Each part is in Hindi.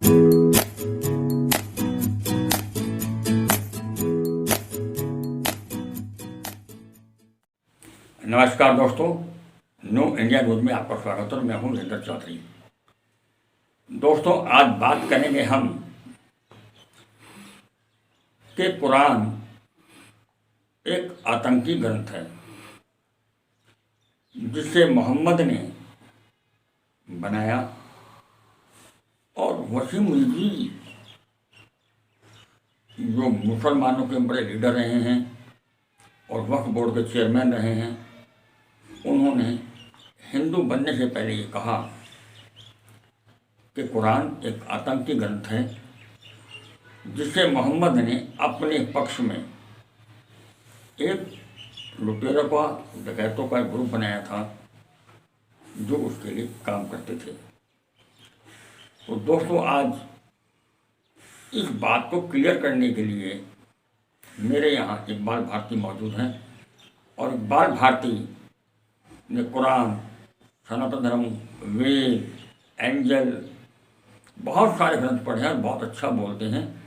नमस्कार दोस्तों, न्यू इंडिया न्यूज में आपका स्वागत है। मैं हूं नरेंद्र चौधरी। दोस्तों, आज बात करेंगे हम कि कुरान एक आतंकी ग्रंथ है जिसे मोहम्मद ने बनाया और वसीम रिजवी जो मुसलमानों के बड़े लीडर रहे हैं और वक्फ बोर्ड के चेयरमैन रहे हैं, उन्होंने हिंदू बनने से पहले ये कहा कि कुरान एक आतंकी ग्रंथ है जिसे मोहम्मद ने अपने पक्ष में एक लुटेरों का, डकैतों का ग्रुप बनाया था जो उसके लिए काम करते थे। तो दोस्तों, आज इस बात को क्लियर करने के लिए मेरे यहाँ इकबाल भारती मौजूद हैं और इकबाल भारती ने कुरान, सनातन धर्म, वेद, एंजल, बहुत सारे ग्रंथ पढ़े हैं, बहुत अच्छा बोलते हैं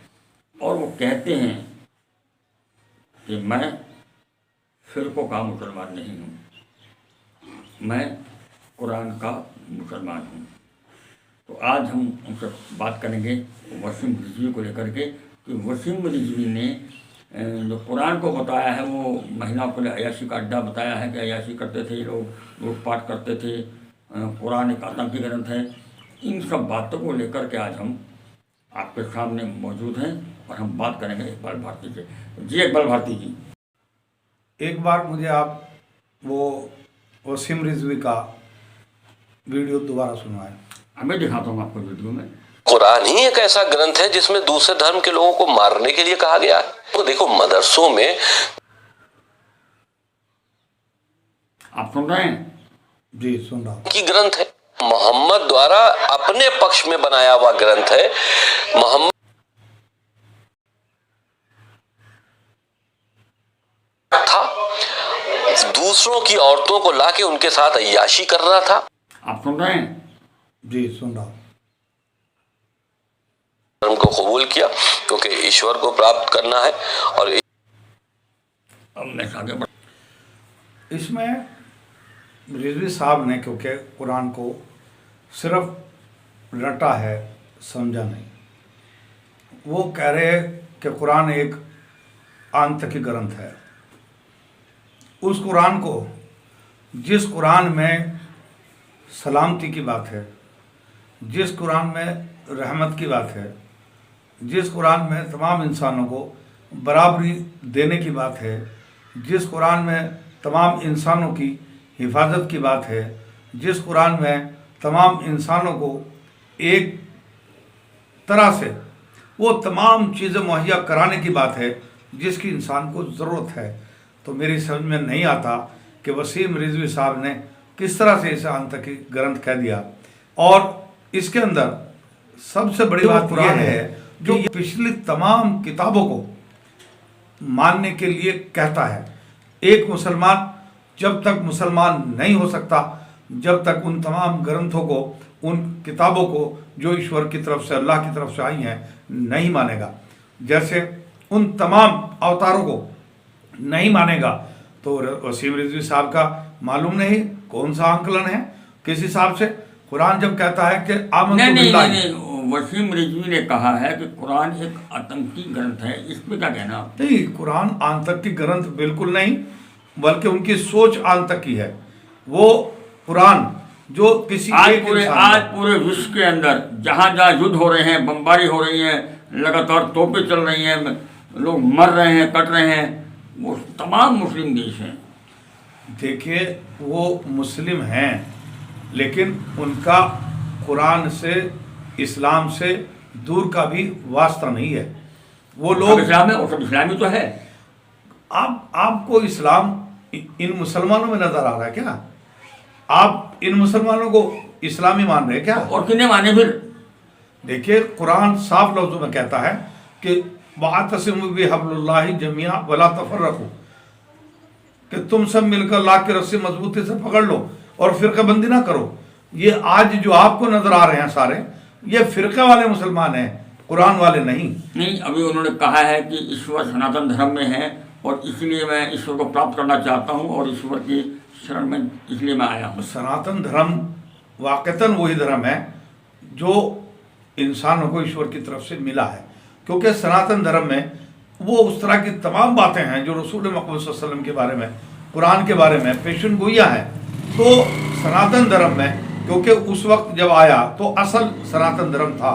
और वो कहते हैं कि मैं फिरकों का मुसलमान नहीं हूँ, मैं कुरान का मुसलमान हूँ। तो आज हम उनसे बात करेंगे वसीम रिजवी को लेकर के कि वसीम रिजवी ने जो कुरान को बताया है वो महिलाओं के लिए अय्याशी का अड्डा बताया है कि अय्याशी करते थे लोग, लूटपाट करते थे, कुरान एक आतंकी ग्रंथ है। इन सब बातों को लेकर के आज हम आपके सामने मौजूद हैं और हम बात करेंगे इकबाल भारती से। जी इकबाल भारती जी, एक बार मुझे आप वो वसीम रिजवी का वीडियो दोबारा सुनवाएं। मैं दिखाता हूँ आपको वीडियो में। कुरान ही एक ऐसा ग्रंथ है जिसमें दूसरे धर्म के लोगों को मारने के लिए कहा गया है। तो देखो, मदरसों में आप सुन रहे हैं? जी, सुन रहा हूं। की ग्रंथ है, मोहम्मद द्वारा अपने पक्ष में बनाया हुआ ग्रंथ है। मोहम्मद था, दूसरों की औरतों को लाके उनके साथ अय्याशी कर रहा था। आप सुन रहे हैं? जी, सुन रहा हूं। धर्म को कबूल किया क्योंकि ईश्वर को प्राप्त करना है। और इसमें रिजवी साहब ने क्योंकि कुरान को सिर्फ रटा है, समझा नहीं। वो कह रहे कि कुरान एक आतंकी ग्रंथ है। उस कुरान को, जिस कुरान में सलामती की बात है, जिस कुरान में रहमत की बात है, जिस कुरान में तमाम इंसानों को बराबरी देने की बात है, जिस कुरान में तमाम इंसानों की हिफाजत की बात है, जिस कुरान में तमाम इंसानों को एक तरह से वो तमाम चीज़ें मुहैया कराने की बात है जिसकी इंसान को ज़रूरत है, तो मेरी समझ में नहीं आता कि वसीम रिजवी साहब ने किस तरह से इसे आतंकी ग्रंथ कह दिया। और इसके अंदर सबसे बड़ी बात यह है जो पिछली तमाम किताबों को मानने के लिए कहता है। एक मुसलमान जब तक मुसलमान नहीं हो सकता जब तक उन तमाम ग्रंथों को, उन किताबों को जो ईश्वर की तरफ से, अल्लाह की तरफ से आई हैं, नहीं मानेगा। जैसे उन तमाम अवतारों को नहीं मानेगा तो वसीम रिजवी साहब का मालूम नहीं कौन सा आंकलन है, किस हिसाब से कुरान जब कहता है कि नहीं, वसीम रिजवी ने कहा है कि कुरान एक आतंकी ग्रंथ है। इसमें क्या कहना? नहीं, कुरान आतंकी ग्रंथ बिल्कुल नहीं, बल्कि उनकी सोच आतंकी है। वो कुरान जो किसी आज पूरे विश्व के अंदर जहाँ जहाँ युद्ध हो रहे हैं, बमबारी हो रही है, लगातार तोपें चल रही हैं, लोग मर रहे हैं, कट रहे हैं, वो तमाम मुस्लिम देश हैं। देखिए, वो मुस्लिम हैं लेकिन उनका कुरान से, इस्लाम से दूर का भी वास्ता नहीं है। वो लोग इस्लाम है और सब इस्लामी तो है। आपको इस्लाम इन मुसलमानों में नजर आ रहा है क्या? आप इन मुसलमानों को इस्लामी मान रहे हैं क्या? और किन्हें माने फिर? देखिए, कुरान साफ लफ्जों में कहता है कि वातसिमू बिहब्लिल्लाहि जमीआ वला तफर्रकू, कि तुम सब मिलकर अल्लाह की रस्सी मजबूती से पकड़ लो और फिरकाबंदी ना करो। ये आज जो आपको नजर आ रहे हैं सारे, ये फिरके वाले मुसलमान हैं, कुरान वाले नहीं। नहीं, अभी उन्होंने कहा है कि ईश्वर सनातन धर्म में है और इसलिए मैं ईश्वर को प्राप्त करना चाहता हूँ और ईश्वर की शरण में इसलिए मैं आया हूँ। सनातन धर्म वाकईतन वही धर्म है जो इंसानों को ईश्वर की तरफ से मिला है, क्योंकि सनातन धर्म में वो उस तरह की तमाम बातें हैं जो रसूल मकबूल सल्लल्लाहु अलैहि वसल्लम के बारे में, कुरान के बारे में पेशन गोइयाँ हैं। तो सनातन धर्म में, क्योंकि उस वक्त जब आया तो असल सनातन धर्म था,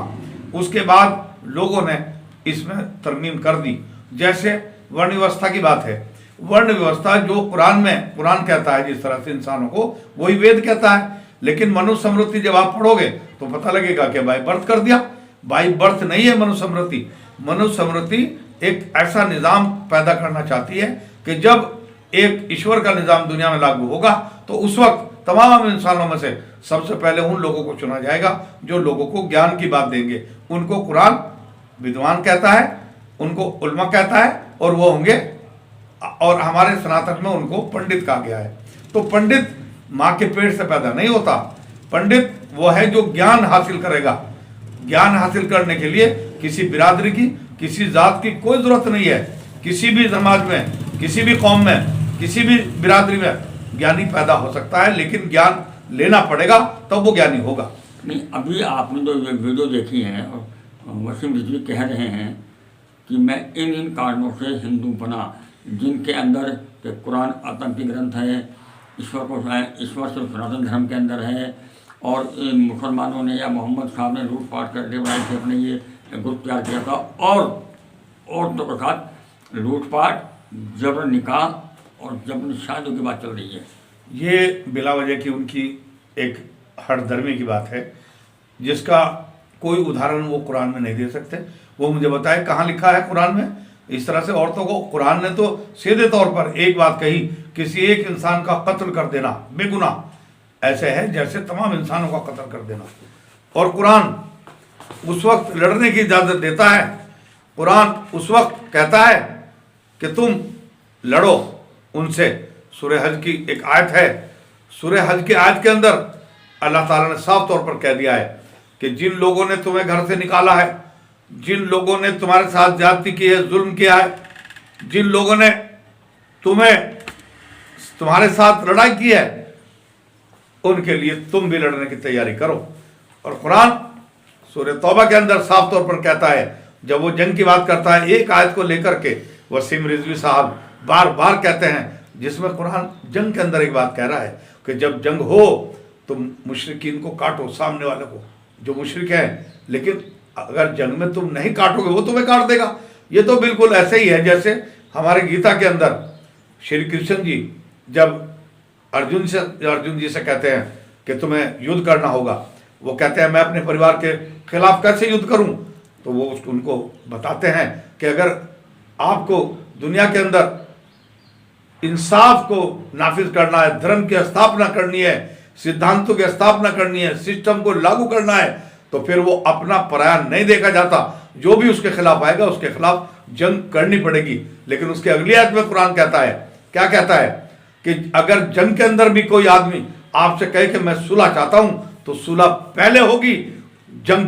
उसके बाद लोगों ने इसमें तरमीम कर दी। जैसे वर्ण व्यवस्था की बात है, वर्ण व्यवस्था जो कुरान में, कुरान कहता है जिस तरह से इंसानों को, वही वेद कहता है। लेकिन मनुस्मृति जब आप पढ़ोगे तो पता लगेगा कि बाई बर्थ कर दिया। बाई बर्थ नहीं है मनुस्मृति। मनुस्मृति एक ऐसा निज़ाम पैदा करना चाहती है कि जब एक ईश्वर का निज़ाम दुनिया में लागू होगा तो उस वक्त तमाम इंसानों में से सबसे पहले उन लोगों को चुना जाएगा जो लोगों को ज्ञान की बात देंगे। उनको कुरान विद्वान कहता है, उनको उल्मा कहता है, और वो होंगे, और हमारे सनातन में उनको पंडित कहा गया है। तो पंडित माँ के पेट से पैदा नहीं होता। पंडित वो है जो ज्ञान हासिल करेगा। ज्ञान हासिल करने के लिए किसी बिरादरी की, किसी जात की कोई जरूरत नहीं है। किसी भी समाज में, किसी भी कौम में, किसी भी बिरादरी में ज्ञानी पैदा हो सकता है, लेकिन ज्ञान लेना पड़ेगा तब वो ज्ञानी होगा। नहीं, अभी आपने जो ये वीडियो देखी है और वसीम रिजवी कह रहे हैं कि मैं इन कारणों से हिंदू बना, जिनके अंदर के कुरान आतंकी ग्रंथ है, ईश्वर सिर्फ सनातन धर्म के अंदर है, और इन मुसलमानों ने या मोहम्मद साहब ने लूटपाट करके बनाई थी, अपने ये ग्रुप तैयार किया था, और औरतों के साथ लूटपाट, जबर निकाह और जबर शादियों की बात चल रही है। ये बिला वजह की उनकी एक हठधर्मी की बात है, जिसका कोई उदाहरण वो कुरान में नहीं दे सकते। वो मुझे बताए कहाँ लिखा है कुरान में इस तरह से औरतों को। कुरान ने तो सीधे तौर पर एक बात कही, किसी एक इंसान का कत्ल कर देना बेगुनाह ऐसे है जैसे तमाम इंसानों का कत्ल कर देना। और कुरान उस वक्त लड़ने की इजाज़त देता है। कुरान उस वक्त कहता है कि तुम लड़ो उनसे। सूरह हज की एक आयत है, सूरह हज की आयत के अंदर अल्लाह ताला ने साफ तौर पर कह दिया है कि जिन लोगों ने तुम्हें घर से निकाला है, जिन लोगों ने तुम्हारे साथ ज्यादती की है, जुल्म किया है, जिन लोगों ने तुम्हारे साथ लड़ाई की है, उनके लिए तुम भी लड़ने की तैयारी करो। और कुरान सूरह तौबा के अंदर साफ तौर पर कहता है, जब वो जंग की बात करता है, एक आयत को लेकर के वसीम रिजवी साहब बार बार कहते हैं, जिसमें कुरान जंग के अंदर एक बात कह रहा है कि जब जंग हो तो मुशरिकीन को काटो, सामने वाले को जो मुशरिक है, लेकिन अगर जंग में तुम नहीं काटोगे वो तुम्हें काट देगा। ये तो बिल्कुल ऐसे ही है जैसे हमारे गीता के अंदर श्री कृष्ण जी जब अर्जुन जी से कहते हैं कि तुम्हें युद्ध करना होगा, वो कहते हैं मैं अपने परिवार के खिलाफ कैसे युद्ध करूं, तो वो उनको बताते हैं कि अगर आपको दुनिया के अंदर इंसाफ को नाफिज करना है, धर्म की स्थापना करनी है, सिद्धांतों की स्थापना करनी है, सिस्टम को लागू करना है, तो फिर वो अपना पराया नहीं देखा जाता। जो भी उसके खिलाफ आएगा उसके खिलाफ जंग करनी पड़ेगी। लेकिन उसके अगली आयत में कुरान कहता है, क्या कहता है कि अगर जंग के अंदर भी कोई आदमी आपसे कहे कि मैं सुलह चाहता हूं, तो सुलह पहले होगी, जंग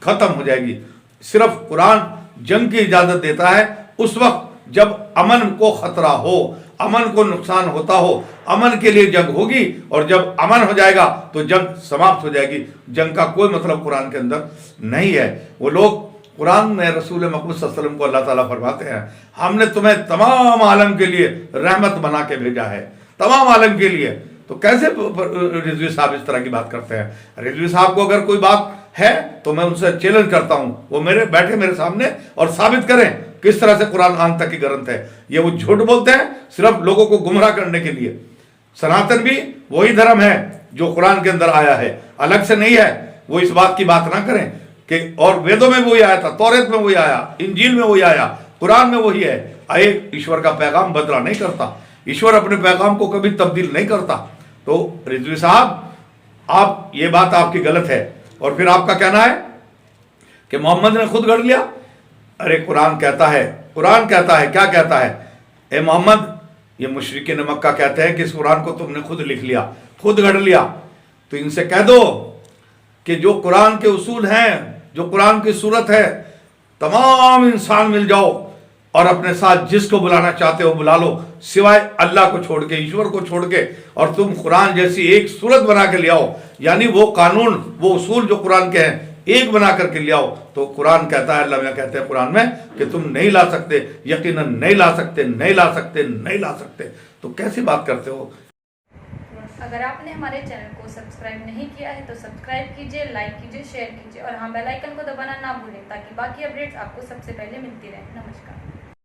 खत्म हो जाएगी। सिर्फ कुरान जंग की इजाजत देता है उस वक्त जब अमन को खतरा हो, अमन को नुकसान होता हो, अमन के लिए जंग होगी, और जब अमन हो जाएगा तो जंग समाप्त हो जाएगी। जंग का कोई मतलब कुरान के अंदर नहीं है। वो लोग, कुरान में रसूल मकबूल सल्लल्लाहु अलैहि वसल्लम को अल्लाह ताला फरमाते हैं, हमने तुम्हें तमाम आलम के लिए रहमत बना के भेजा है, तमाम आलम के लिए। तो कैसे रिजवी साहब इस तरह की बात करते हैं? रिजवी साहब को अगर कोई बात है तो मैं उनसे चैलेंज करता हूं, वो बैठे मेरे सामने और साबित करें किस तरह से कुरान आतंकी ग्रंथ है। ये वो झूठ बोलते हैं सिर्फ लोगों को गुमराह करने के लिए। सनातन भी वही धर्म है जो कुरान के अंदर आया है, अलग से नहीं है। वो इस बात की बात ना करें कि और वेदों में वही आया था, तौरेत में वही आया, इंजील में वही आया, कुरान में वही है। एक ईश्वर का पैगाम बदला नहीं करता, ईश्वर अपने पैगाम को कभी तब्दील नहीं करता। तो रिजवी साहब, आप ये बात आपकी गलत है। और फिर आपका कहना है कि मोहम्मद ने खुद गढ़ लिया। अरे कुरान कहता है, कुरान कहता है, क्या कहता है? ए मोहम्मद, ये मुशरिकीन मक्का कहते हैं कि इस कुरान को तुमने खुद लिख लिया, खुद गढ़ लिया। तो इनसे कह दो कि जो कुरान के उसूल हैं, जो कुरान की सूरत है, तमाम इंसान मिल जाओ और अपने साथ जिसको बुलाना चाहते हो बुला लो, सिवाय अल्लाह को छोड़ के, ईश्वर को छोड़ के, और तुम कुरान जैसी एक सूरत बना के ले आओ, यानी वो कानून, वो उसूल जो कुरान के हैं एक बना करके ले आओ। तो कुरान कहता है, अल्लाह में कहते हैं कुरान में कि तुम नहीं ला सकते, यकीनन नहीं ला सकते, नहीं ला सकते, नहीं ला सकते। तो कैसी बात करते हो। अगर आपने हमारे चैनल को सब्सक्राइब नहीं किया है तो सब्सक्राइब कीजिए, लाइक कीजिए, शेयर कीजिए और हाँ बेल आइकन को दबाना ना भूलें ताकि बाकी अपडेट्स आपको सबसे पहले मिलती रहे। नमस्कार।